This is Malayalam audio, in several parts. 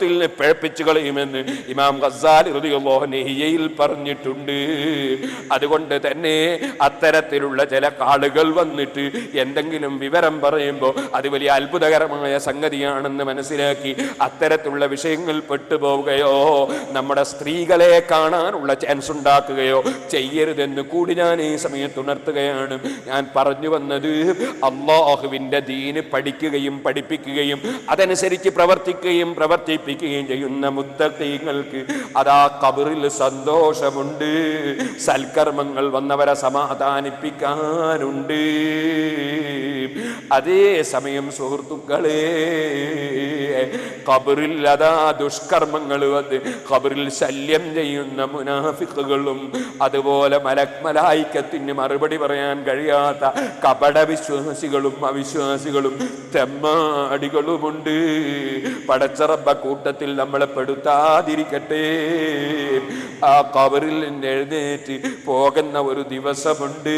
സ്വർഗത്തിൽ നിന്ന് പിഴപ്പിച്ചു കളയുമെന്ന് ഇമാം ഗസ്സാലി റളിയല്ലാഹു അൻഹു ഇഹ്യയിൽ പറഞ്ഞിട്ടുണ്ട്. അതുകൊണ്ട് തന്നെ അത്തരത്തിലുള്ള ചില ആളുകൾ വന്നിട്ട് എന്തെങ്കിലും വിവരം പറയുമ്പോൾ അത് വലിയ അത്ഭുതകരമായ സംഗതിയാണെന്ന് മനസ്സിലാക്കി അത്തരത്തിലുള്ള വിഷയങ്ങൾ പെട്ടുപോവുകയോ നമ്മുടെ സ്ത്രീകളെ കാണാനുള്ള ചാൻസ് ഉണ്ടാക്കുകയോ ചെയ്യരുതെന്ന് കൂടി ഞാൻ ഈ സമയത്ത് ഉണർത്തുകയാണ്. ഞാൻ പറഞ്ഞു വന്നത് അല്ലാഹുവിൻ്റെ ദീന് പഠിക്കുകയും പഠിപ്പിക്കുകയും അതനുസരിച്ച് പ്രവർത്തിപ്പിക്കുകയും ചെയ്യുന്ന മുത്തഖീങ്ങൾക്ക് അതാ ഖബറിൽ സന്തോഷമുണ്ട്, സൽക്കർമ്മങ്ങൾ വന്നവരെ സമാധാനിപ്പിക്കാനുണ്ട്. അതേ സമയം സുഹൃത്തുക്കളെ, ഖബറിൽ അതാ ദുഷ്കർമ്മങ്ങൾ വന്ന് ഖബറിൽ ശല്യം ചെയ്യുന്ന മുനാഫിക്കുകളും അതുപോലെ മലായിക്കത്തിന് മറുപടി പറയാൻ കഴിയാത്ത കപട വിശ്വാസികളും അവിശ്വാസികളും തെമ്മാടികളുമുണ്ട്. പടച്ച റബ്ബ് കൂട്ടത്തിൽ നമ്മളെ പെടുത്താതിരിക്കട്ടെ. ആ ഖബറിൽ നിന്ന് എഴുന്നേറ്റ് പോകുന്ന ഒരു ദിവസമുണ്ട്.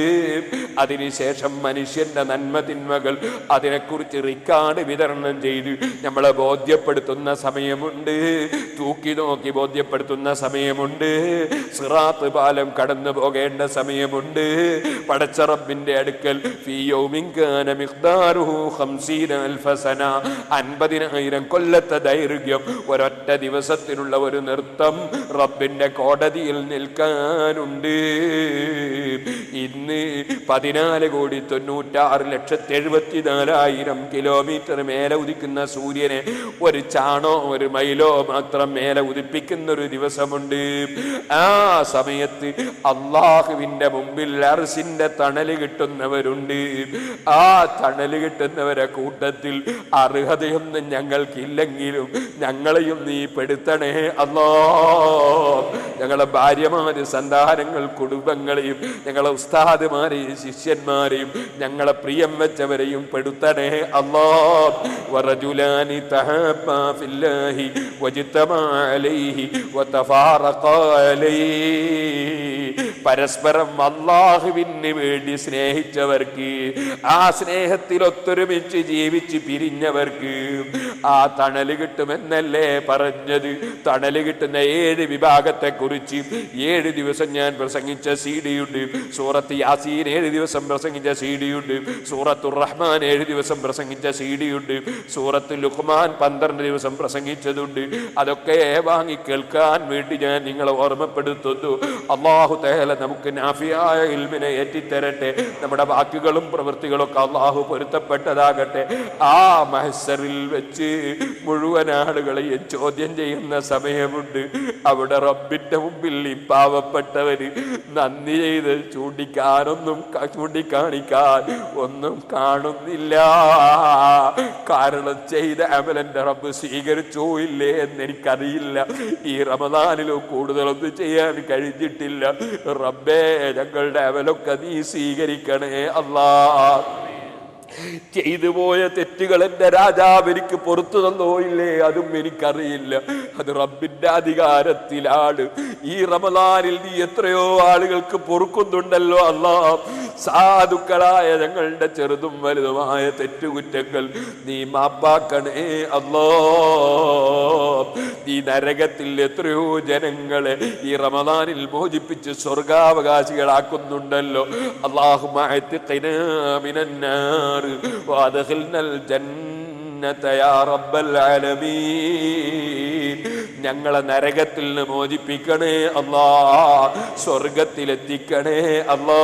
അതിനുശേഷം മനുഷ്യന്റെ നന്മ തിന്മകൾ അതിനെക്കുറിച്ച് റിക്കാർഡ് വിതരണം ചെയ്ത് നമ്മളെ ബോധ്യപ്പെടുത്തുന്ന സമയമുണ്ട്, തൂക്കി നോക്കി ബോധ്യപ്പെടുത്തുന്ന സമയമുണ്ട്, സിറാത്ത് പാലം കടന്നു പോകേണ്ട സമയമുണ്ട്. പടച്ച റബ്ബിന്റെ അടുക്കൽ ഫീ യൗമിൻ കാന മിഖ്ദാറുഹു 50,000 സന, 50,000 കൊല്ലത്തെ ദൈർഘ്യം ഒരൊറ്റ ദിവസത്തിലുള്ള ഒരു നൃത്തം റബ്ബിന്റെ കോടതിയിൽ നിൽക്കാനുണ്ട്. ഇന്ന് 14,96,74,000 കിലോമീറ്റർ മേലെ ഉദിക്കുന്ന സൂര്യനെ ഒരു ചാണോ ഒരു മൈലോ മാത്രം മേലെ ഉദിപ്പിക്കുന്ന ഒരു ദിവസമുണ്ട്. ആ സമയത്ത് അള്ളാഹുവിന്റെ മുമ്പിൽ അർശിന്റെ തണല് കിട്ടുന്നവരുണ്ട്. ആ തണല് കിട്ടുന്നവരെ കൂട്ടത്തിൽ അർഹതയൊന്നും ഞങ്ങൾക്കില്ലെങ്കിലും ഞങ്ങളെയും നീ പെടുത്തണേ അല്ലാ. ഞങ്ങളെ ഭാര്യമാര്, സന്താനങ്ങൾ, കുടുംബങ്ങളെയും ഞങ്ങളെ ഉസ്താദുമാരെയും ശിഷ്യന്മാരെയും ഞങ്ങളെ പ്രിയം വെച്ചവരെയും പെടുത്തണേ അല്ലാ. വറജുലാനി തഹബ്ബാ ഫില്ലാഹി വജ്തമാ അലൈഹി വതഫാറഖാ അലൈഹി, പരസ്പരം അല്ലാഹുവിന് വേണ്ടി സ്നേഹിച്ചവർക്ക്, ആ സ്നേഹത്തിൽ ഒത്തൊരുമിച്ച് ജീവിച്ച് പിരിഞ്ഞവർക്ക് ആ തണല് കിട്ടുമെന്നല്ലേ പറഞ്ഞത്. തണല് കിട്ടുന്ന 7 വിഭാഗത്തെ കുറിച്ച് 7 ദിവസം ഞാൻ പ്രസംഗിച്ച CD-യുണ്ട്. സൂറത്ത് യാസീൻ 7 ദിവസം പ്രസംഗിച്ച CD-യുണ്ട്. സൂറത്തുർ റഹ്മാൻ 7 ദിവസം പ്രസംഗിച്ച CD-യുണ്ട്. സൂറത്ത് ലുഖ്മാൻ 12 ദിവസം പ്രസംഗിച്ചതുണ്ട്. അതൊക്കെ വാങ്ങി കേൾക്കാൻ വേണ്ടി ഞാൻ നിങ്ങളെ ഓർമ്മപ്പെടുത്തുന്നു. അല്ലാഹു തആല നമുക്ക് നാഫിയായ ഇൽമിനെ ഏറ്റിത്തരട്ടെ. നമ്മുടെ വാക്കുകളും പ്രവൃത്തികളൊക്കെ അല്ലാഹു പൊരുത്തപ്പെട്ടതാകട്ടെ. ആ മഹ്ശറിൽ വെച്ച് മുഴുവൻ ആളുകളെയും ചോദ്യം ചെയ്യുന്ന സമയമുണ്ട്. അവിടെ റബ്ബിന്റെ മുമ്പിൽ ഈ പാവപ്പെട്ടവര് നന്ദി ചെയ്ത് ചൂണ്ടിക്കാണിക്കാൻ ഒന്നും കാണുന്നില്ല. കാരണം ചെയ്ത അമലന്റെ റബ്ബ് സ്വീകരിച്ചോ ഇല്ലേ എന്ന് എനിക്കറിയില്ല. ഈ റമദാനിലോ കൂടുതലൊന്നും ചെയ്യാൻ കഴിഞ്ഞിട്ടില്ല. റബ്ബേ, ഞങ്ങളുടെ അമലൊക്കെ നീ സ്വീകരിക്കണേ അല്ലാ. ചെയ്തു പോയ തെറ്റുകൾ എന്റെ രാജാവ് എനിക്ക് പുറത്തു തന്നോ ഇല്ലേ അതും എനിക്കറിയില്ല. അത് റബ്ബിന്റെ അധികാരത്തിലാണ്. ഈ റമദാനിൽ നീ എത്രയോ ആളുകൾക്ക് പൊറുക്കുന്നുണ്ടല്ലോ അല്ലാ. സാധുക്കളായ ഞങ്ങളുടെ ചെറുതും വലുതുമായ തെറ്റുകുറ്റങ്ങൾ നീ മാപ്പാക്കണേ അല്ലാ. ഈ നരകത്തിൽ എത്രയോ ജനങ്ങളെ ഈ റമദാനിൽ മോചിപ്പിച്ച് സ്വർഗാവകാശികളാക്കുന്നുണ്ടല്ലോ. അല്ലാഹുമ്മ അഅ്തിഖ്നാ മിനന്നാർ വഅദ്ഖിൽനൽ ജന്നത യാ റബ്ബൽ ആലമീൻ. ഞങ്ങളെ നരകത്തിൽ നിന്ന് മോചിപ്പിക്കണേ അല്ലാ, സ്വർഗത്തിലെത്തിക്കണേ അല്ലാ.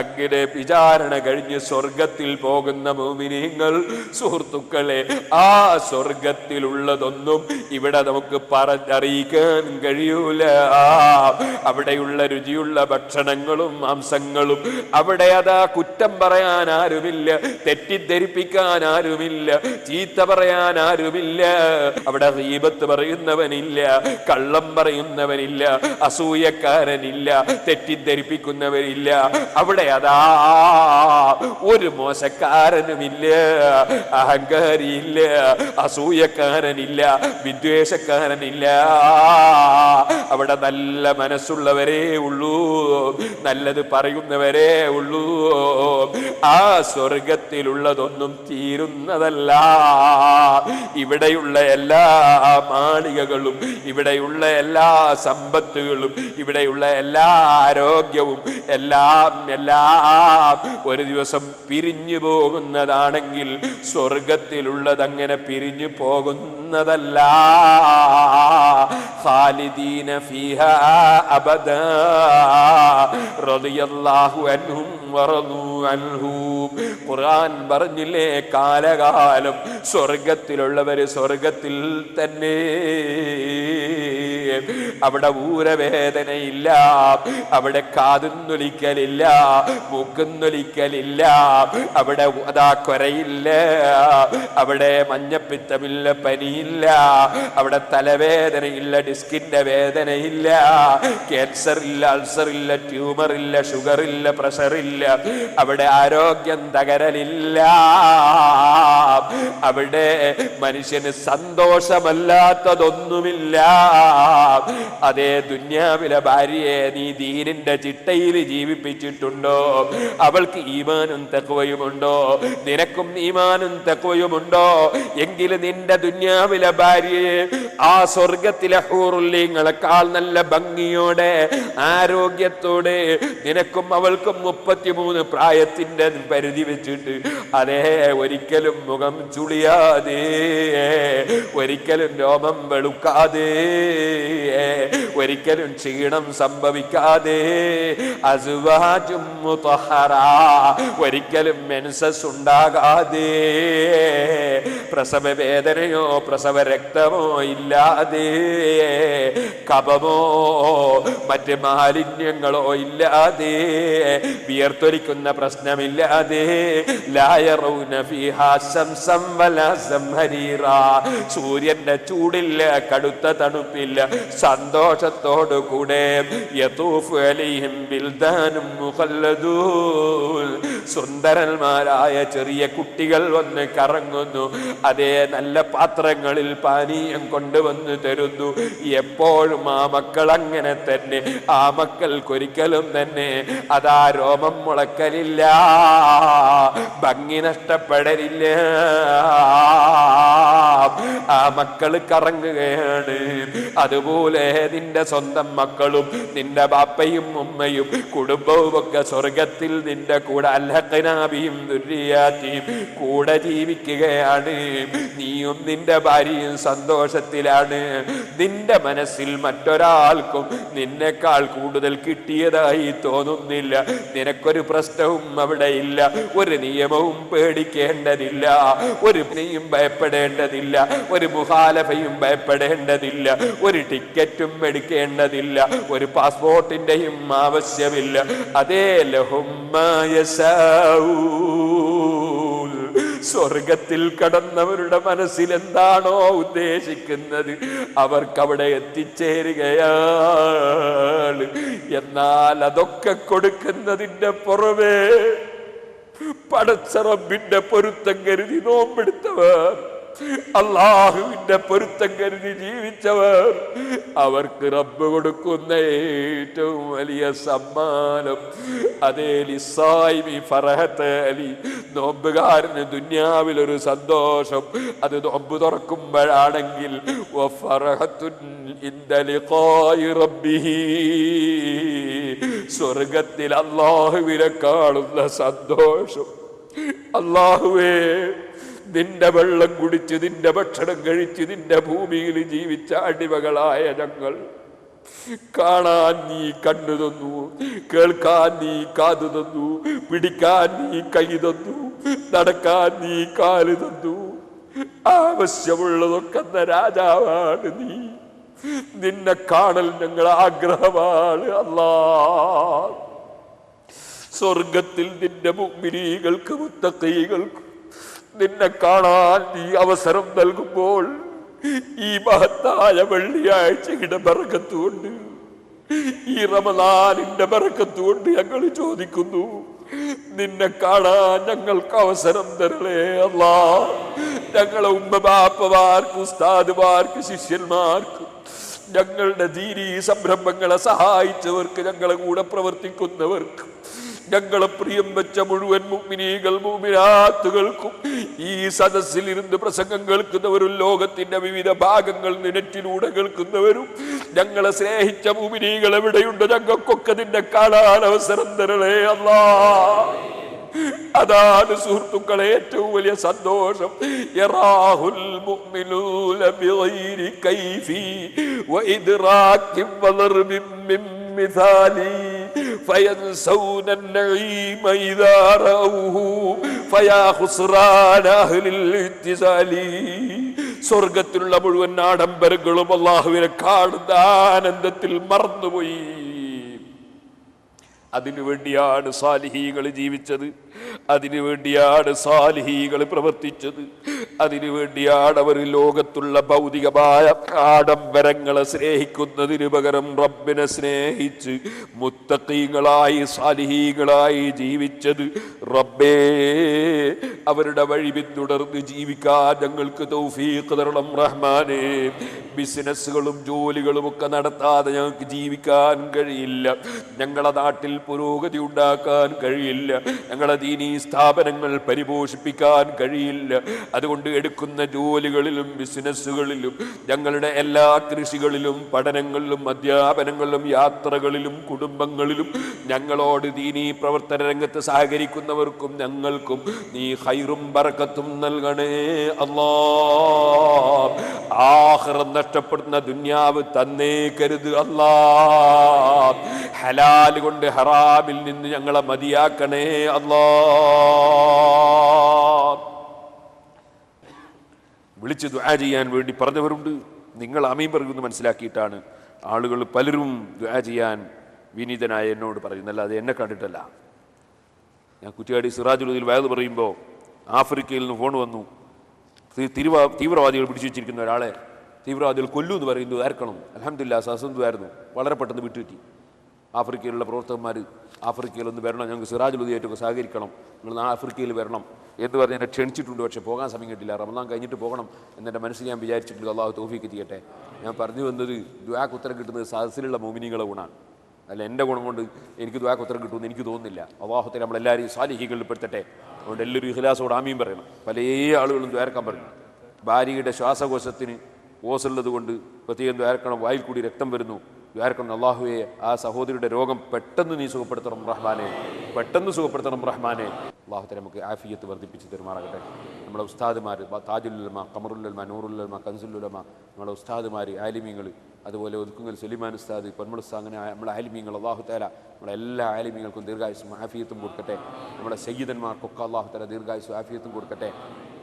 അങ്ങനെ വിചാരണ കഴിഞ്ഞ് സ്വർഗത്തിൽ പോകുന്ന മുഅ്മിനീങ്ങൾ സുഹൃത്തുക്കളെ, ആ സ്വർഗത്തിലുള്ളതൊന്നും ഇവിടെ നമുക്ക് പറഞ്ഞറിയിക്കാൻ കഴിയൂല. അവിടെയുള്ള രുചിയുള്ള ഭക്ഷണങ്ങളും മാംസങ്ങളും, അവിടെ അതാ കുറ്റം പറയാൻ ആരുമില്ല, തെറ്റിദ്ധരിപ്പിക്കാൻ ആരുമില്ല, ചീത്ത പറയാൻ ആരുമില്ല. അവിടെ ഗീബത്ത് പറയുന്നവനില്ല, കള്ളം പറയുന്നവനില്ല, അസൂയക്കാരനില്ല, തെറ്റിദ്ധരിപ്പിക്കുന്നവരില്ല. അവിടെ അവിടെ അതാ ഒരു മോശക്കാരനുമില്ല, അഹങ്കാരിയില്ല, അസൂയക്കാരനില്ല, വിദ്വേഷക്കാരനില്ല. അവിടെ നല്ല മനസ്സുള്ളവരേ ഉള്ളൂ, നല്ലത് പറയുന്നവരേ ഉള്ളൂ. ആ സ്വർഗത്തിലുള്ളതൊന്നും തീരുന്നതല്ല. ഇവിടെയുള്ള എല്ലാ മാളികകളും, ഇവിടെയുള്ള എല്ലാ സമ്പത്തുകളും, ഇവിടെയുള്ള എല്ലാ ആരോഗ്യവും എല്ലാം ഒരു ദിവസം പിരിഞ്ഞു പോകുന്നതാണെങ്കിൽ സ്വർഗത്തിലുള്ളത് അങ്ങനെ പിരിഞ്ഞു പോകുന്നതല്ല. ഖാലിദീന ഫീഹാ അബദാ റളിയല്ലാഹു അൻഹും വറദൂ അൻഹു. ഖുർആൻ പറഞ്ഞില്ലേ, കാലകാലം സ്വർഗത്തിലുള്ളവര് സ്വർഗത്തിൽ തന്നെ. അവിടെ ഊരവേദനയില്ല, അവിടെ കാതുന്നൊലിക്കലില്ല, മൂക്കുന്നൊലിക്കലില്ല, അവിടെ അതാ കൊരയില്ല, അവിടെ മഞ്ഞപ്പിത്തമില്ല, പനിയില്ല, അവിടെ തലവേദനയില്ല, ഡിസ്കിന്റെ വേദനയില്ല, ക്യാൻസർ ഇല്ല, അൾസർ ഇല്ല, ട്യൂമർ ഇല്ല, ഷുഗർ ഇല്ല, പ്രഷർ ഇല്ല, അവിടെ ആരോഗ്യം തകരലില്ല. അവിടെ മനുഷ്യന് സന്തോഷമല്ലാത്തതൊന്നുമില്ല. അതേ ദുന്യാവിലെ ഭാര്യയെ നീ ദീനിന്റെ ചിട്ടയിൽ ജീവിപ്പിച്ചിട്ടുണ്ടോ? അവൾക്ക് ഈമാനും തഖ്വയുമുണ്ടോ? നിനക്കും ഈമാനും തഖ്വയുമുണ്ടോ? എങ്കിൽ നിന്റെ ദുന്യാവിലെ ഭാര്യയെ ആ സ്വർഗത്തിലെ ഹൂറുല്ലീങ്ങളെക്കാൾ നല്ല ഭംഗിയോടെ ആരോഗ്യത്തോടെ നിനക്കും അവൾക്കും 33 പ്രായത്തിന്റെ പരിധി വെച്ചിട്ട് അതേ ഒരിക്കലും മുഖം ചുളിയാതെ, ഒരിക്കലും രോമം വെളുക്കാതെ, ഒരിക്കലും ക്ഷീണം സംഭവിക്കാതെ, അസ്വാജും മുതഹറ, ഒരിക്കലും മെൻസസ് ഉണ്ടാകാതെ, പ്രസവ വേദനയോ പ്രസവ രക്തമോ ഇല്ലാതെ, കഫമോ മറ്റ് മാലിന്യങ്ങളോ ഇല്ലാതെ, വിയർത്തൊലിക്കുന്ന പ്രശ്നമില്ലാതെ, ലാ യറൗന ഫീഹാ ശംസം വലാ സംഹരീറ, സൂര്യന്റെ ചൂടില്ല, കടുത്ത തണുപ്പില്ല, സന്തോഷത്തോടു കൂടെ യതൂഫു അലൈഹിം ബിൽദാനും മുഖല്ലദൂൻ, സുന്ദരന്മാരായ ചെറിയ കുട്ടികൾ വന്ന് കറങ്ങുന്നു. അതേ നല്ല പാത്രങ്ങളിൽ പാനീയം കൊണ്ടുവന്ന് തരുന്നു. എപ്പോഴും ആ മക്കൾ അങ്ങനെ തന്നെ. ആ മക്കൾക്കൊരിക്കലും തന്നെ അതാ രോമം മുളക്കലില്ല, ഭംഗി നഷ്ടപ്പെടലില്ല. ആ മക്കൾ കറങ്ങുകയാണ്. അതുപോലെ നിന്റെ സ്വന്തം മക്കളും നിന്റെ ബാപ്പയും ഉമ്മയും കുടുംബവും ഒക്കെ സ്വർഗത്തിൽ നിന്റെ കൂടെ അൽഹഖനാബിഹിം ദുർരിയാതിഹിം കൂടെ ജീവിക്കുകയാണ്. നീയും നിന്റെ ഭാര്യയും സന്തോഷത്തിലാണ്. നിന്റെ മനസ്സിൽ മറ്റൊരാൾക്കും നിന്നെക്കാൾ കൂടുതൽ കിട്ടിയതായി തോന്നുന്നില്ല. നിനക്കൊരു പ്രശ്നവും അവിടെ ഇല്ല, ഒരു നിയമവും പേടിക്കേണ്ടതില്ല, ഒരു നീയും ഭയപ്പെടേണ്ടതില്ല, ഒരു മുഖാലഫയും ഭയപ്പെടേണ്ടതില്ല, ഒരു ടിക്കറ്റും എടുക്കേണ്ടതില്ല, ഒരു പാസ്പോർട്ടിന്റെയും ആവശ്യമില്ല. അതേ ലഹും മാ യശാഊൻ, സ്വർഗത്തിൽ കടന്നവരുടെ മനസ്സിൽ എന്താണോ ഉദ്ദേശിക്കുന്നത് അവർക്കവിടെ എത്തിച്ചേരുകയാണ്. എന്നാൽ അതൊക്കെ കൊടുക്കുന്നതിന്റെ പുറമേ പടച്ച റബ്ബിന്റെ പൊരുത്തം കരുതി നോമ്പെടുത്തവർ, അള്ളാഹുവിന്റെ പൊരുത്തം കരുതി ജീവിച്ചവർ, അവർക്ക് റബ്ബ് കൊടുക്കുന്ന ഏറ്റവും വലിയ സമ്മാനം അതേ ലിസ്സായിമി ഫറഹത്ത് അലി, നോമ്പുകാരന് ദുന്യാവിലൊരു സന്തോഷം അത് നോമ്പ് തുറക്കുമ്പോഴാണെങ്കിൽ സ്വർഗത്തിൽ അള്ളാഹുവിനെ കാണുന്ന സന്തോഷം. അള്ളാഹുവേ, നിന്റെ വെള്ളം കുടിച്ച് നിന്റെ ഭക്ഷണം കഴിച്ച് നിന്റെ ഭൂമിയിൽ ജീവിച്ച അടിമകളായ ഞങ്ങൾ കാണാൻ നീ കണ്ണു തന്നു, കേൾക്കാൻ നീ കാതു തന്നു, പിടിക്കാൻ നീ കൈ തന്നു, നടക്കാൻ നീ കാല് തന്നു. ആവശ്യമുള്ളതൊക്കെ രാജാവാണ് നീ. നിന്നെ കാണൽ ഞങ്ങൾ ആഗ്രഹമാണ് അല്ലാ. സ്വർഗത്തിൽ നിന്റെ മുഅ്മിനീകൾക്ക് മുത്തഖീകൾക്കും നിന്നെ കാണാൻ നീ അവസരം നൽകുമ്പോൾ ഈ മഹത്തായ വെള്ളിയാഴ്ചയുടെ ബറക്കത്തുകൊണ്ട്, ഈ റമളാനിന്റെ ബറക്കത്തുകൊണ്ട് ഞങ്ങൾ ചോദിക്കുന്നു, നിന്നെ കാണാൻ ഞങ്ങൾക്ക് അവസരം തരണേ അല്ലാ. ഞങ്ങളെ ഉമ്മ ബാപ്പമാർക്ക്, ഉസ്താദുമാർക്ക്, ശിഷ്യന്മാർക്ക്, ഞങ്ങളുടെ ദീനീ സംരംഭങ്ങളെ സഹായിച്ചവർക്ക്, ഞങ്ങളെ കൂടെ പ്രവർത്തിക്കുന്നവർക്ക്, ഞങ്ങളെ പ്രിയം വെച്ച മുഴുവൻ മുഅ്മിനീകൾ മുഅ്മിനാത്തുകൾക്കും, ഈ സദസ്സിൽ ഇരുന്ന് പ്രസംഗം കേൾക്കുന്നവരും, ലോകത്തിന്റെ വിവിധ ഭാഗങ്ങൾ നെറ്റിലൂടെ കേൾക്കുന്നവരും, ഞങ്ങളെ സ്നേഹിച്ച മുഅ്മിനീകൾ എവിടെയുണ്ട് ഞങ്ങൾക്കൊക്കെ നിന്നെ കാണാൻ അവസരം തരണേ അല്ലാ. അതാണ് സുഹൃത്തുക്കളെ ഏറ്റവും വലിയ സന്തോഷം. യറാഹുൽ മുഅ്മിനൂന ബിഗൈരി കൈഫി വഇദ്റാകിൻ വദർബിൻ മിൻ മിസാലി ഫയൻസൗന النعيم إذا رأوه فيا خسران أهل الاتصال. സ്വർഗത്തിലുള്ള മുഴുവൻ ആഡംബരങ്ങളും അല്ലാഹുവിനെ കാണുന്ന ആനന്ദത്തിൽ മറന്നുപോയി. അതിനുവേണ്ടിയാണ് സാലിഹീകൾ ജീവിച്ചത്, അതിനുവേണ്ടിയാണ് സാലിഹീകൾ പ്രവർത്തിച്ചത്, അതിനുവേണ്ടിയാണ് അവർ ലോകത്തുള്ള ഭൗതികമായ ആഡംബരങ്ങളെ സ്നേഹിക്കുന്നതിന് പകരം റബ്ബിനെ സ്നേഹിച്ച് മുത്തഖീങ്ങളായി സാലിഹീങ്ങളായി ജീവിച്ചത്. റബ്ബേ, അവരുടെ വഴി പിന്തുടർന്ന് ജീവിക്കാൻ ഞങ്ങൾക്ക് തൗഫീഖ് തരണം റഹ്മാനേ. ബിസിനസ്സുകളും ജോലികളും ഒക്കെ നടത്താതെ ഞങ്ങൾക്ക് ജീവിക്കാൻ കഴിയില്ല. ഞങ്ങളുടെ നാട്ടിൽ പുരോഗതി ഉണ്ടാക്കാൻ കഴിയില്ല. ഞങ്ങളുടെ ദീനീ സ്ഥാപനങ്ങൾ പരിപോഷിപ്പിക്കാൻ കഴിയില്ല. അതുകൊണ്ട് എടുക്കുന്ന ജോലികളിലും ബിസിനസ്സുകളിലും, ഞങ്ങളുടെ എല്ലാ കൃഷികളിലും, പഠനങ്ങളിലും, അധ്യാപനങ്ങളിലും, യാത്രകളിലും, കുടുംബങ്ങളിലും ഞങ്ങളോട് ദീനീ പ്രവർത്തന രംഗത്ത് സഹകരിക്കുന്നവർക്കും ഞങ്ങൾക്കും നീ ഖൈറും ബറക്കത്തും നൽകണേ അല്ലാഹ്. ആഖിറത്ത് നഷ്ടപ്പെടുന്ന ദുനിയാവ് തന്നേക്കരുത് അല്ലാഹ്. ഹലാൽ കൊണ്ട് ഹറാമിൽ നിന്ന് ഞങ്ങളെ മതിയാക്കണേ അല്ലാഹ്. വിളിച്ച് ദുആ ചെയ്യാൻ വേണ്ടി പറഞ്ഞവരുണ്ട്. നിങ്ങൾ ആമീൻ പറയുമെന്ന് മനസ്സിലാക്കിയിട്ടാണ് ആളുകൾ പലരും ദുആ ചെയ്യാൻ വിനീതനായ എന്നോട് പറയുന്നല്ല, അത് എന്നെ കണ്ടിട്ടല്ല. ഞാൻ കുറ്റിയാടി സിറാജുൽ വയത് പറയുമ്പോൾ ആഫ്രിക്കയിൽ നിന്ന് ഫോൺ വന്നു. തീവ്രവാദികൾ പിടിച്ചു വെച്ചിരിക്കുന്ന ഒരാളെ തീവ്രവാദികൾ കൊല്ലൂ എന്ന് പറയുന്നത് ആർക്കണം. അൽഹംദുലില്ലാഹ് സസന്തുമായിരുന്നു, വളരെ പെട്ടെന്ന് വിട്ടുകിട്ടി. ആഫ്രിക്കയിലുള്ള പ്രവർത്തകന്മാർ ആഫ്രിക്കയിൽ ഒന്ന് വരണം, ഞങ്ങൾക്ക് സിറാജുലുദിയായിട്ടൊക്കെ സഹകരിക്കണം, നിങ്ങൾ ആഫ്രിക്കയിൽ വരണം എന്ന് പറഞ്ഞ് എന്നെ ക്ഷണിച്ചിട്ടുണ്ട്. പക്ഷേ പോകാൻ സമയം കിട്ടില്ല. റമദാൻ കഴിഞ്ഞിട്ട് പോകണം എന്നെൻ്റെ മനസ്സിൽ ഞാൻ വിചാരിച്ചിട്ടുണ്ട്. അള്ളാഹു തൗഫീഖ് ചെയ്യട്ടെ. ഞാൻ പറഞ്ഞു വന്നത് ദുആക്ക് ഉത്തരം കിട്ടുന്നത് സദസ്സിലുള്ള മുഅ്മിനീങ്ങളുടെ ഗുണമാണ്, അല്ല എൻ്റെ ഗുണം കൊണ്ട് എനിക്ക് ദുആക്ക് ഉത്തരം കിട്ടുമെന്ന് എനിക്ക് തോന്നുന്നില്ല. അള്ളാഹു തആല നമ്മളെല്ലാവരെയും സാലിഹീകളിൽ പെടുത്തട്ടെ. അതുകൊണ്ട് എല്ലാവരും ഇഖ്ലാസോട് ആമീൻ പറയണം. പല ആളുകളും ദ്വാരക്കാൻ പറഞ്ഞു. ഭാര്യയുടെ ശ്വാസകോശത്തിന് ഓസുള്ളത് കൊണ്ട് പ്രത്യേകം ദ്വാരക്കണം. വായിൽ കൂടി രക്തം വരുന്നു, ദ്വാരക്കണം. അള്ളാഹുവെ, ആ സഹോദരിയുടെ രോഗം പെട്ടെന്ന് നീ സുഖപ്പെടുത്തണം റഹ്മാനെ, പെട്ടെന്ന് സുഖപ്പെടുത്തണം റഹ്മാനെ. അള്ളാഹു തആല നമുക്ക് ആഫിയത്ത് വർദ്ധിപ്പിച്ച് തരുമാറാകട്ടെ. നമ്മുടെ ഉസ്താദുമാർ, താജുലുലമ, ഖമറുലുലമ, നൂറുലുലമ, കൻസുലുലമ, നമ്മുടെ ഉസ്താദുമാർ, ആലിമീങ്ങൾ, അതുപോലെ ഒതുക്കുങ്ങൽ സുലൈമാൻ ഉസ്താദ്, പൊന്മുളുസ്താദ്, അങ്ങനെ നമ്മുടെ ആലിമീങ്ങൾ, അള്ളാഹു തആല നമ്മുടെ എല്ലാ ആലിമീങ്ങൾക്കും ദീർഘായുസ്സും ആഫിയത്തും കൊടുക്കട്ടെ. നമ്മുടെ സയ്യിദന്മാർക്കൊക്കെ അള്ളാഹു തആല ദീർഘായുസ്സും ആഫിയത്തും കൊടുക്കട്ടെ.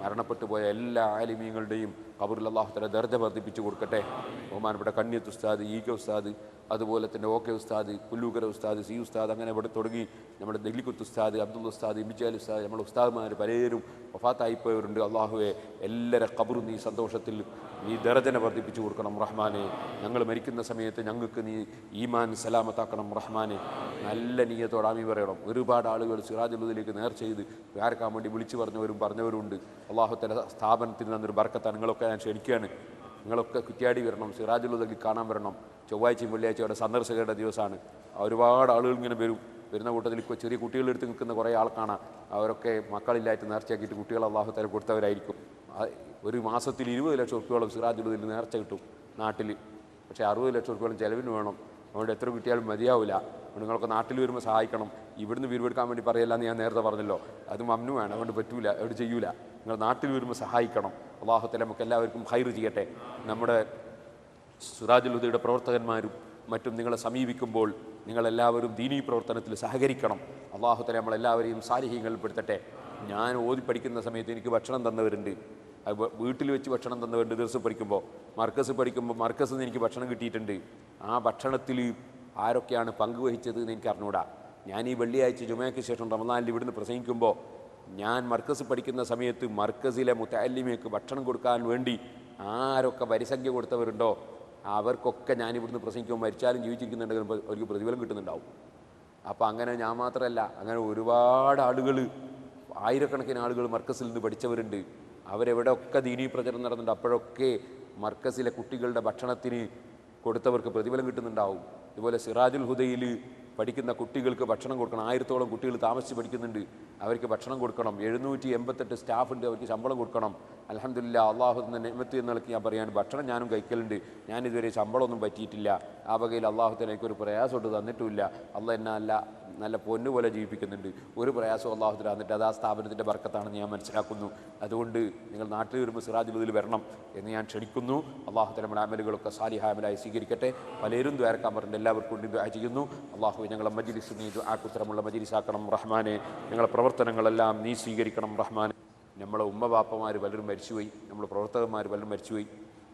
മരണപ്പെട്ടു പോയ എല്ലാ ആലിമീങ്ങളുടെയും ഖബറിൽ അള്ളാഹു തആല ദർജ വർദ്ധിപ്പിച്ചു കൊടുക്കട്ടെ. ബഹുമാനപ്പെട്ട കണ്ണിയത്ത് ഉസ്താദ്, ഈക ഉസ്താദ്, അതുപോലെ തന്നെ ഓക്കെ ഉസ്താദ്, പുല്ലൂക്കര ഉസ്താദ്, സി ഉസ്താദ്, അങ്ങനെ ഇവിടെ തുടങ്ങി നമ്മുടെ നെല്ലിക്കുത്ത് ഉസ്താദ്, അബ്ദുൽ ഉസ്താദ്, ഇമിജാൽ ഉസ്താദ്, നമ്മുടെ ഉസ്താദ്മാർ പലരും വഫാത്തായിപ്പോയവരുണ്ട്. അള്ളാഹുവെ, എല്ലാവരുടെ ഖബറും നീ സന്തോഷത്തിൽ നീ ദർജനെ വർദ്ധിപ്പിച്ചു കൊടുക്കണം റഹ്മാനെ. ഞങ്ങൾ മരിക്കുന്ന സമയത്ത് ഞങ്ങൾക്ക് നീ ഈമാൻ സലാമത്താക്കണം റഹ്മാനെ. നല്ല നീയത്തോടെ ആമീൻ പറയണം. ഒരുപാട് ആളുകൾ സിറാജുലുദിലേക്ക് നേർ ചെയ്ത് ആർക്കാൻ വേണ്ടി വിളിച്ചു പറഞ്ഞവരുണ്ട്. അള്ളാഹു തആല സ്ഥാപനത്തിൽ നിന്നൊരു ബർക്കത്താണ്. നിങ്ങളൊക്കെ ഞാൻ ക്ഷണിക്കുകയാണ്. നിങ്ങളൊക്കെ കുറ്റ്യാടി വരണം, സിറാജുലുദിലേക്ക് കാണാൻ വരണം. ചൊവ്വാഴ്ചയും വെള്ളിയാഴ്ച അവിടെ സന്ദർശകരുടെ ദിവസമാണ്. ഒരുപാട് ആളുകൾ ഇങ്ങനെ വരുന്ന കൂട്ടത്തിൽ ഇപ്പോൾ ചെറിയ കുട്ടികളെടുത്ത് നിൽക്കുന്ന കുറേ ആൾ കാണാം. അവരൊക്കെ മക്കളില്ലായിട്ട് നേർച്ചയാക്കിയിട്ട് കുട്ടികൾ അള്ളാഹു തആല കൊടുത്തവരായിരിക്കും. ഒരു മാസത്തിൽ 20 ലക്ഷം ഉറുപ്പിയോളം സിറാജുലുദിൽ നേർച്ച കിട്ടും നാട്ടിൽ. പക്ഷേ 60 ലക്ഷം ഉറുപ്പിയോളം ചിലവിന് വേണം. അതുകൊണ്ട് എത്ര കിട്ടിയാലും മതിയാവില്ല. നിങ്ങളൊക്കെ നാട്ടിൽ വരുമ്പോൾ സഹായിക്കണം. ഇവിടുന്ന് വീടുവെടുക്കാൻ വേണ്ടി പറയല്ല എന്ന് ഞാൻ നേരത്തെ പറഞ്ഞല്ലോ, അത് മമ്നു വേണം, അതുകൊണ്ട് പറ്റൂല, അവിടെ ചെയ്യൂല. നിങ്ങൾ നാട്ടിൽ വരുമ്പോൾ സഹായിക്കണം. അള്ളാഹു തആല നമുക്ക് എല്ലാവർക്കും ഖൈർ ചെയ്യട്ടെ. നമ്മുടെ സിറാജുലുദിയുടെ പ്രവർത്തകന്മാരും മറ്റും നിങ്ങളെ സമീപിക്കുമ്പോൾ നിങ്ങളെല്ലാവരും ദീനീ പ്രവർത്തനത്തിൽ സഹകരിക്കണം. അള്ളാഹു തആല നമ്മളെല്ലാവരെയും സാലിഹീങ്ങളിൽ പെടുത്തട്ടെ. ഞാൻ ഓതി പഠിക്കുന്ന സമയത്ത് എനിക്ക് ഭക്ഷണം തന്നവരുണ്ട്, വീട്ടിൽ വെച്ച് ഭക്ഷണം തന്നവരുണ്ട്. ദിവസം പഠിക്കുമ്പോൾ മർക്കസിൽ നിന്ന് എനിക്ക് ഭക്ഷണം കിട്ടിയിട്ടുണ്ട്. ആ ഭക്ഷണത്തിൽ ആരൊക്കെയാണ് പങ്കുവഹിച്ചത് എന്ന് എനിക്ക് അറിഞ്ഞൂടാ. ഞാൻ ഈ വെള്ളിയാഴ്ച ജുമയ്ക്ക് ശേഷം റമദാനിൽ ഇവിടുന്ന് പ്രസംഗിക്കുമ്പോൾ ഞാൻ മർക്കസ് പഠിക്കുന്ന സമയത്ത് മർക്കസിലെ മുതഅല്ലിമിക്ക് ഭക്ഷണം കൊടുക്കാൻ വേണ്ടി ആരൊക്കെ വരിസംഖ്യ കൊടുത്തവരുണ്ടോ അവർക്കൊക്കെ ഞാൻ ഇവിടുന്ന് പ്രസംഗിക്കുമ്പോൾ മരിച്ചാലും ജീവിച്ചിരിക്കുന്നുണ്ടെങ്കിൽ അവർക്ക് പ്രതിഫലം കിട്ടുന്നുണ്ടാവും. അപ്പോൾ അങ്ങനെ ഞാൻ മാത്രമല്ല, അങ്ങനെ ഒരുപാട് ആളുകൾ, ആയിരക്കണക്കിന് ആളുകൾ മർക്കസിൽ നിന്ന് പഠിച്ചവരുണ്ട്. അവരെവിടെയൊക്കെ ദീനീ പ്രചരണം നടന്നുണ്ട്. അപ്പോഴൊക്കെ മർക്കസിലെ കുട്ടികളുടെ ഭക്ഷണത്തിന് കൊടുത്തവർക്ക് പ്രതിഫലം കിട്ടുന്നുണ്ടാവും. ഇതുപോലെ സിറാജുൽ ഹുദയിൽ പഠിക്കുന്ന കുട്ടികൾക്ക് ഭക്ഷണം കൊടുക്കണം. 1000-ഓളം കുട്ടികൾ താമസിച്ച് പഠിക്കുന്നുണ്ട്. അവർക്ക് ഭക്ഷണം കൊടുക്കണം. 788 സ്റ്റാഫുണ്ട്, അവർക്ക് ശമ്പളം കൊടുക്കണം. അൽഹംദുലില്ലാ, അള്ളാഹുവിൻ്റെ നിഅമത്ത് എന്ന് നിലയ്ക്ക് ഞാൻ പറയാണ്, ഭക്ഷണം ഞാനും കഴിക്കലുണ്ട്. ഞാനിതുവരെ ശമ്പളമൊന്നും പറ്റിയിട്ടില്ല. ആ വകയിൽ അള്ളാഹുത്തിന് എനിക്കൊരു പ്രയാസമൊട്ട് തന്നിട്ടുമില്ല. അള്ളാഹ് എന്നെ നല്ല പൊന്നുപോലെ ജീവിപ്പിക്കുന്നുണ്ട്. ഒരു പ്രയാസവും അള്ളാഹുത്തിന് തന്നിട്ട് അത് ആ സ്ഥാപനത്തിൻ്റെ ബർക്കത്താണെന്ന് ഞാൻ മനസ്സിലാക്കുന്നു. അതുകൊണ്ട് നിങ്ങൾ നാട്ടിൽ വരുമ്പോൾ സിറാജുൽ ഹുദയിൽ വരണം എന്ന് ഞാൻ ക്ഷണിക്കുന്നു. അള്ളാഹു നമ്മുടെ അമലുകളൊക്കെ സാലിഹാമലായി സ്വീകരിക്കട്ടെ. പലരും ദ്വാരക്കാൻ പറഞ്ഞിട്ട് എല്ലാവർക്കും കൊണ്ട് ദുആ ചെയ്യുന്നു. അള്ളാഹു ഞങ്ങളെ മജ്ലിസ് നീ ദുആക്കുത്തരമുള്ള മജ്ലിസാക്കണം റഹ്മാനെ. ഞങ്ങളെ പ്രവർത്തനങ്ങളെല്ലാം നീ സ്വീകരിക്കണം റഹ്മാനെ. നമ്മളെ ഉമ്മ ബാപ്പമാർ പലരും മരിച്ചുപോയി, നമ്മുടെ പ്രവർത്തകന്മാർ പലരും മരിച്ചുപോയി.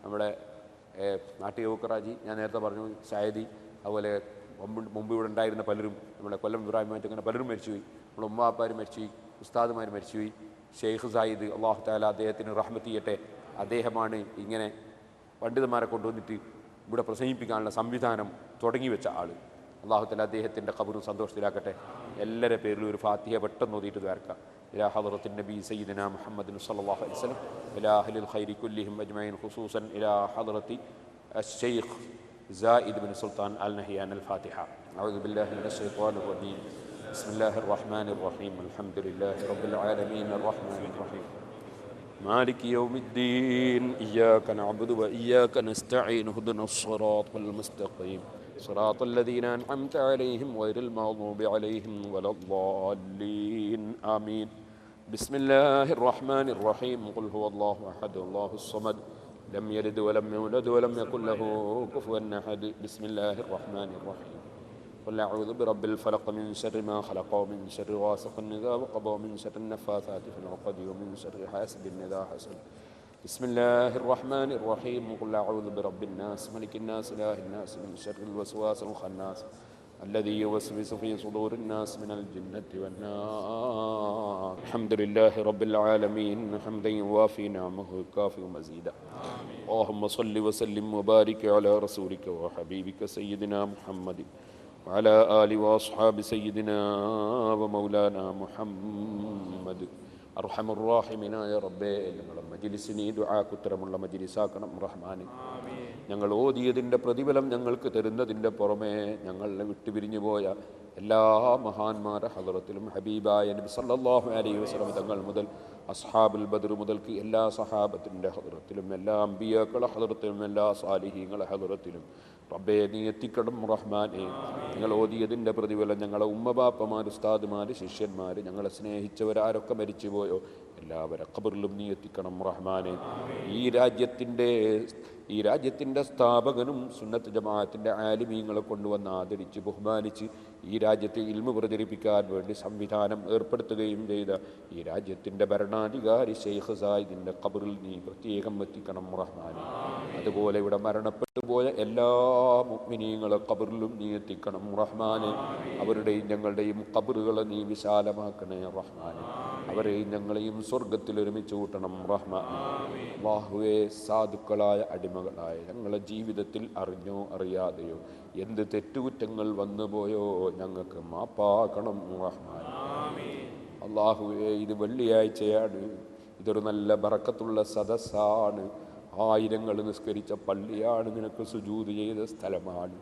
നമ്മുടെ നാട്ടിൽ യുവക്കറാജി, ഞാൻ നേരത്തെ പറഞ്ഞു, ഷായദി, അതുപോലെ മുമ്പ് ഇവിടെ ഉണ്ടായിരുന്ന പലരും, നമ്മുടെ കൊല്ലം ഇബ്രാഹിമായിട്ട് അങ്ങനെ പലരും മരിച്ചുപോയി. നമ്മുടെ ഉമ്മ ബാപ്പാർ മരിച്ചുപോയി, ഉസ്താദുമാർ മരിച്ചുപോയി. ഷെയ്ഖ് സായിദ്, അള്ളാഹു തആല അദ്ദേഹത്തിന് റഹ്മത്ത് ചെയ്യട്ടെ. അദ്ദേഹമാണ് ഇങ്ങനെ പണ്ഡിതന്മാരെ കൊണ്ടുവന്നിട്ട് ഇവിടെ പ്രസംഗിപ്പിക്കാനുള്ള സംവിധാനം തുടങ്ങി വെച്ച ആൾ. അള്ളാഹു തആല അദ്ദേഹത്തിൻ്റെ ഖബറും സന്തോഷത്തിലാക്കട്ടെ. എല്ലാവരുടെ പേരിലും ഒരു ഫാത്തിഹ പെട്ടെന്ന് ഓതിയിട്ട് ദ്വാരക്കാം. ഇലാ ഹദറത്തിൻ നബി സയ്യിദനാ മുഹമ്മദിൻ സ്വല്ലല്ലാഹു അലൈഹി വസല്ലം ഇലാ അഹ്ലിൽ ഖൈരി കുല്ലിഹിം അജ്മഈൻ ഖുസൂസൻ ഇലാ ഹദറത്തി അശ്ശൈഖ് زائد بن سلطان آل نهيان الفاتحة. أعوذ بالله من الشيطان الرجيم. بسم الله الرحمن الرحيم. الحمد لله رب العالمين الرحمن الرحيم مالك يوم الدين. إياك نعبد وإياك نستعين. اهدنا الصراط المستقيم صراط الذين أنعمت عليهم غير المغضوب عليهم ولا الضالين آمين. بسم الله الرحمن الرحيم. قل هو الله أحد الله الصمد لم يلد ولم يولد ولم يكن له كفوا أحد. بسم الله الرحمن الرحيم. قل أعوذ برب الفلق من شر ما خلق ومن شر غاسق إذا وقب ومن شر النفاثات في العقد ومن شر حاسد إذا حسد. بسم الله الرحمن الرحيم. قل أعوذ برب الناس ملك الناس إله الناس من شر الوسواس الخناس الذي يوسوس في صدور الناس من الجنة والنار. الحمد لله رب العالمين حمدا يوافي نعمه ويكافئ مزيدا. اللهم صل وسلم وبارك على رسولك وحبيبك سيدنا محمد وعلى آله وأصحاب سيدنا ومولانا محمد. അർഹമർ റഹീമീനായ റബ്ബേ, ഞങ്ങളുടെ മജ്ലിസിനെ ദുആക്കുത്തരമുള്ള മജ്ലിസാക്കണം റഹ്മാനെ. ഞങ്ങൾ ഓതിയതിൻ്റെ പ്രതിഫലം ഞങ്ങൾക്ക് തരുന്നതിൻ്റെ പുറമേ ഞങ്ങളെ വിട്ടുപിരിഞ്ഞു പോയ എല്ലാ മഹാന്മാരുടെ ഹദറത്തിലും ഹബീബായ നബി സല്ലല്ലാഹു അലൈഹി വസല്ലം തങ്ങൾ മുതൽ അസ്ഹാബുൽ ബദർ മുതൽക്ക് എല്ലാ സഹാബത്തിൻ്റെ ഹദറത്തിലും, എല്ലാ അമ്പിയാക്കളുടെ ഹദറത്തിലും, എല്ലാ സാലിഹീങ്ങളുടെ ഹദറത്തിലും റബ്ബേ നീ എത്തിക്കണം റഹ്മാനെ. നിങ്ങൾ ഓതിയതിൻ്റെ പ്രതിഫലം ഞങ്ങളെ ഉമ്മബാപ്പമാർ, ഉസ്താദുമാർ, ശിഷ്യന്മാർ, ഞങ്ങളെ സ്നേഹിച്ചവരാരൊക്കെ മരിച്ചുപോയോ എല്ലാവരുടെ ഖബറിലും നീ എത്തിക്കണം റഹ്മാനെ. ഈ രാജ്യത്തിൻ്റെ സ്ഥാപകനും സുന്നത്ത് ജമാഅത്തിൻ്റെ ആലിമീങ്ങളെ കൊണ്ടുവന്ന് ആദരിച്ച് ബഹുമാനിച്ച് ഈ രാജ്യത്തെ ഇൽമു പ്രചരിപ്പിക്കാൻ വേണ്ടി സംവിധാനം ഏർപ്പെടുത്തുകയും ചെയ്ത ഈ രാജ്യത്തിൻ്റെ ഭരണാധികാരി ഷെയ്ഖ് സായിദിൻ്റെ ഖബറിൽ നീ പ്രത്യേകം എത്തിക്കണം റഹ്മാനെ. അതുപോലെ ഇവിടെ മരണപ്പെട്ടു പോയ എല്ലാ മുഅ്മിനീങ്ങളെ ഖബറിലും നീ എത്തിക്കണം റഹ്മാനെ. അവരുടെയും ഞങ്ങളുടെയും ഖബറുകളെ നീ വിശാലമാക്കണേ റഹ്മാനെ. അവരെയും ഞങ്ങളെയും സ്വർഗത്തിൽ ഒരുമിച്ച് കൂട്ടണം റഹ്മാനെ. അല്ലാഹുവേ, സാധുക്കളായ അടിമകളായ ഞങ്ങളെ ജീവിതത്തിൽ അറിഞ്ഞോ അറിയാതെയോ എന്ത് തെറ്റുകുറ്റങ്ങൾ വന്നുപോയോ ഞങ്ങൾക്ക് മാപ്പാക്കണം റഹ്മാനെ. അല്ലാഹുവേ, ഇത് വെള്ളിയാഴ്ചയാണ്. ഇതൊരു നല്ല ബറക്കത്തുള്ള സദസ്സാണ്. 1000 നിസ്കരിച്ച പള്ളിയാണ്. നിനക്ക് സുജൂദ് ചെയ്ത സ്ഥലമാണ്.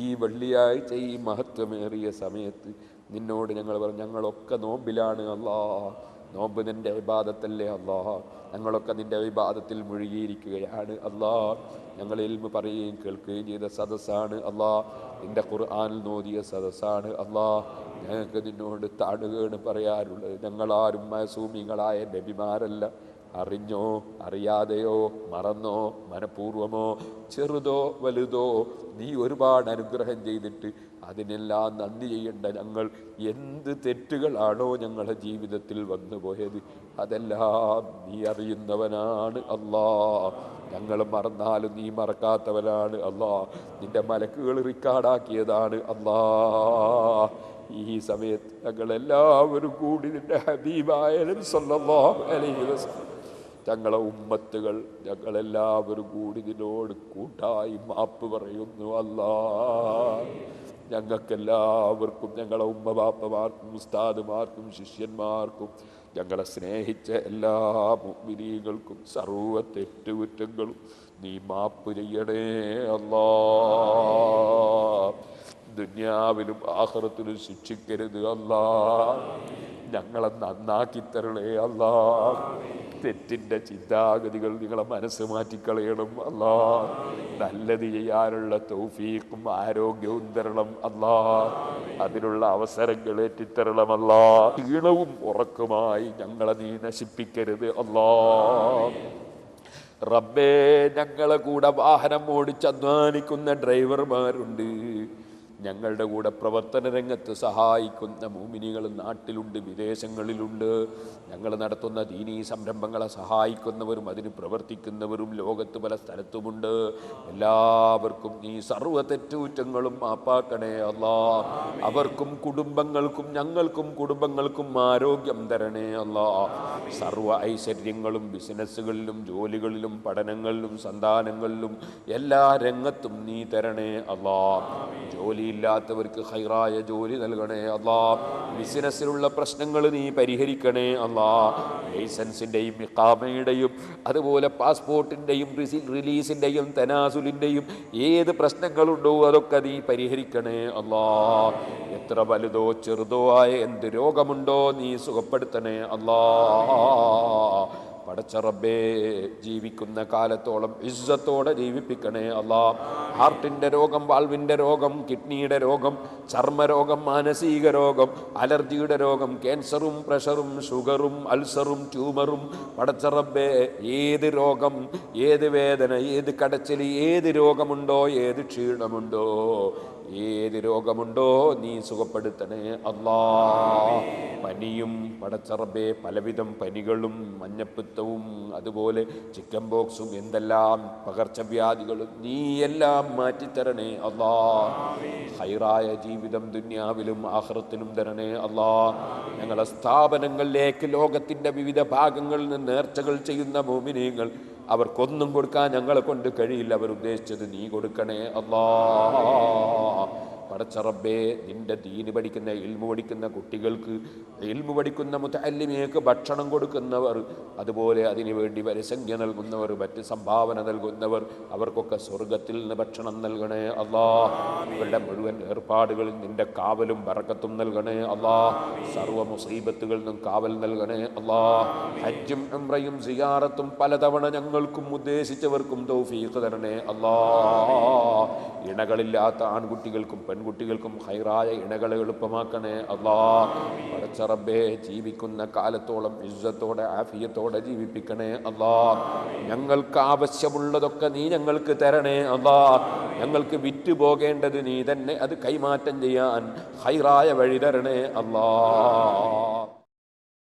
ഈ വെള്ളിയാഴ്ച ഈ മഹത്വമേറിയ സമയത്ത് നിന്നോട് ഞങ്ങൾ പറഞ്ഞു, ഞങ്ങളൊക്കെ നോമ്പിലാണ് അല്ലാ. നോമ്പ് നിൻ്റെ ഇബാദത്തല്ലേ അല്ലാ. ഞങ്ങളൊക്കെ നിൻ്റെ ഇബാദത്തിൽ മുഴുകിയിരിക്കുകയാണ് അല്ലാ. ഞങ്ങൾ ഇൽമു പറയുകയും കേൾക്കുകയും ചെയ്ത സദസ്സാണ് അല്ലാ. നിൻ്റെ ഖുർആനിൽ നോദിയ സദസ്സാണ് അല്ലാ. ഞങ്ങൾക്ക് നിന്നോട് താടുകയാണ് പറയാറുള്ളത്. ഞങ്ങളാരും മഅസൂമികളായ നബിമാരല്ല. അറിഞ്ഞോ അറിയാതെയോ മറന്നോ മനഃപൂർവമോ ചെറുതോ വലുതോ നീ ഒരുപാട് അനുഗ്രഹം ചെയ്തിട്ട് അതിനെല്ലാം നന്ദി ചെയ്യേണ്ട ഞങ്ങൾ എന്ത് തെറ്റുകളാണോ ഞങ്ങളുടെ ജീവിതത്തിൽ വന്നുപോയത് അതെല്ലാം നീ അറിയുന്നവനാണ് അല്ലാ. ഞങ്ങൾ മറന്നാലും നീ മറക്കാത്തവനാണ് അല്ലാ. നിന്റെ മലക്കുകൾ റിക്കാർഡാക്കിയതാണ് അല്ലാ. ഈ സമയത്ത് ഞങ്ങളെല്ലാവരും കൂടി നിന്റെ ഹബീബായ നബി സല്ലല്ലാഹു അലൈഹി വസല്ലം ഞങ്ങളെ ഉമ്മത്തുകൾ ഞങ്ങളെല്ലാവരും കൂടി നിന്നോട് കൂട്ടായി മാപ്പ് പറയുന്നു അല്ലാ. ഞങ്ങൾക്കെല്ലാവർക്കും, ഞങ്ങളെ ഉമ്മബാപ്പമാർക്കും ഉസ്താദുമാർക്കും ശിഷ്യന്മാർക്കും ഞങ്ങളെ സ്നേഹിച്ച എല്ലാ മുഅ്മിനീങ്ങൾക്കും സർവ്വ തെറ്റുകുറ്റങ്ങളും നീ മാപ്പ് ചെയ്യണേ അല്ലാ. ദുനിയാവിലും ആഖിറത്തിലും ശിക്ഷിക്കരുത് അല്ലാ. ഞങ്ങളെ നന്നാക്കി തരണേ അല്ലാ. തെറ്റിൻ്റെ ചിന്താഗതികൾ നിങ്ങളെ മനസ്സ് മാറ്റിക്കളയണം അല്ലാ. നല്ലത് ചെയ്യാനുള്ള തൗഫീഖും ആരോഗ്യവും തരണം അല്ലാ. അതിനുള്ള അവസരങ്ങൾ ഏറ്റിത്തരണം അല്ലാ. ക്ഷീണവും ഉറക്കമായി ഞങ്ങളെ നീ നശിപ്പിക്കരുത് അല്ലാ. റബ്ബേ, ഞങ്ങളെ കൂടെ വാഹനം ഓടിച്ചധ്വാനിക്കുന്ന ഡ്രൈവർമാരുണ്ട്, ഞങ്ങളുടെ കൂടെ പ്രവർത്തന രംഗത്ത് സഹായിക്കുന്ന മുഅ്മിനീങ്ങൾ നാട്ടിലുണ്ട്, വിദേശങ്ങളിലുണ്ട്. ഞങ്ങൾ നടത്തുന്ന ദീനീ സംരംഭങ്ങളെ സഹായിക്കുന്നവരും അതിന് പ്രവർത്തിക്കുന്നവരും ലോകത്ത് പല സ്ഥലത്തുമുണ്ട്. എല്ലാവർക്കും നീ സർവ്വ തെറ്റുകുറ്റങ്ങളും മാപ്പാക്കണേ അല്ലാ. അവർക്കും കുടുംബങ്ങൾക്കും ഞങ്ങൾക്കും കുടുംബങ്ങൾക്കും ആരോഗ്യം തരണേ അല്ലാ. സർവ്വ ഐശ്വര്യങ്ങളും ബിസിനസ്സുകളിലും ജോലികളിലും പഠനങ്ങളിലും സന്താനങ്ങളിലും എല്ലാ രംഗത്തും നീ തരണേ അല്ലാ. ജോലിയില്ലാത്തവർക്ക് ഹൈറായ ജോലി നൽകണേ അല്ലാ. ബിസിനസ്സിലുള്ള പ്രശ്നങ്ങൾ നീ പരിഹരിക്കണേ അല്ലാ. ലൈസൻസിൻ്റെയും ഇഖാമയുടെയും അതുപോലെ പാസ്പോർട്ടിൻ്റെയും റിലീസിൻ്റെയും തനാസുലിൻ്റെയും ഏത് പ്രശ്നങ്ങളുണ്ടോ അതൊക്കെ നീ പരിഹരിക്കണേ അല്ലാ. എത്ര വലുതോ ചെറുതോ ആയ എന്ത് രോഗമുണ്ടോ നീ സുഖപ്പെടുത്തണേ അല്ലാ. പടച്ച റബ്ബേ, ജീവിക്കുന്ന കാലത്തോളം ഇസ്സത്തോടെ ജീവിപ്പിക്കണേ അല്ലാ. ഹാർട്ടിൻ്റെ രോഗം, വാൾവിൻ്റെ രോഗം, കിഡ്നിയുടെ രോഗം, ചർമ്മരോഗം, മാനസിക രോഗം, അലർജിയുടെ രോഗം, ക്യാൻസറും പ്രഷറും ഷുഗറും അൾസറും ട്യൂമറും, പടച്ച റബ്ബേ, ഏത് രോഗം, ഏത് വേദന, ഏത് കടച്ചിൽ, ഏത് രോഗമുണ്ടോ, ഏത് ക്ഷീണമുണ്ടോ, ഏത് രോഗമുണ്ടോ നീ സുഖപ്പെടുത്തണേ അല്ലാ. പനിയും പടച്ച റബ്ബേ, പലവിധം പനികളും മഞ്ഞപ്പിത്തവും അതുപോലെ ചിക്കൻ ബോക്സും എന്തെല്ലാം പകർച്ചവ്യാധികളും നീ എല്ലാം മാറ്റിത്തരണേ അല്ലാ. ഹൈറായ ജീവിതം ദുനിയാവിലും ആഖിറത്തിലും തരണേ അല്ലാ. ഞങ്ങളെ സ്ഥാപനങ്ങളിലേക്ക് ലോകത്തിൻ്റെ വിവിധ ഭാഗങ്ങളിൽ നിന്ന് നേർച്ചകൾ ചെയ്യുന്ന മുഅ്മിനീങ്ങൾ, അവർക്കൊന്നും കൊടുക്കാൻ ഞങ്ങളെ കൊണ്ട് കഴിയില്ല, അവരുദ്ദേശിച്ചത് നീ കൊടുക്കണേ അല്ലാ. പടച്ച റബ്ബേ, നിന്റെ ദീന് പഠിക്കുന്ന ഇൽമു പഠിക്കുന്ന കുട്ടികൾക്ക്, ഇൽമു പഠിക്കുന്ന മുതഅല്ലിമിയക്ക് ഭക്ഷണം കൊടുക്കുന്നവർ, അതുപോലെ അതിനുവേണ്ടി വരസംഖ്യ നൽകുന്നവർ, മറ്റ് സംഭാവന നൽകുന്നവർ, അവർക്കൊക്കെ സ്വർഗത്തിൽ നിന്ന് ഭക്ഷണം നൽകണേ അല്ലാ. ഇവരുടെ മുഴുവൻ ഏർപ്പാടുകളിൽ നിന്റെ കാവലും ബറക്കത്തും നൽകണേ അല്ലാ. സർവ്വ മുസീബത്തുകളിൽ നിന്നും കാവൽ നൽകണേ അല്ലാ. ഹജ്ജും ഉംറയും സിയാറത്തും പലതവണ ഞങ്ങൾക്കും ഉദ്ദേശിച്ചവർക്കും തൗഫീഖ് തരണേ അല്ലാ. ഇണകളില്ലാത്ത ആൺകുട്ടികൾക്കും പെൺകുട്ടികൾക്കും ഹൈറായ ഇണകളെ എളുപ്പമാക്കണേ അല്ലാ. പടച്ച റബ്ബേ, ജീവിക്കുന്ന കാലത്തോളം ഇസ്സത്തോടെ ആഫിയത്തോടെ ജീവിപ്പിക്കണേ അല്ലാ. ഞങ്ങൾക്ക് ആവശ്യമുള്ളതൊക്കെ നീ ഞങ്ങൾക്ക് തരണേ അല്ലാ. ഞങ്ങൾക്ക് വിറ്റു പോകേണ്ടത് നീ തന്നെ, അത് കൈമാറ്റം ചെയ്യാൻ ഹൈറായ വഴി തരണേ അല്ലാ.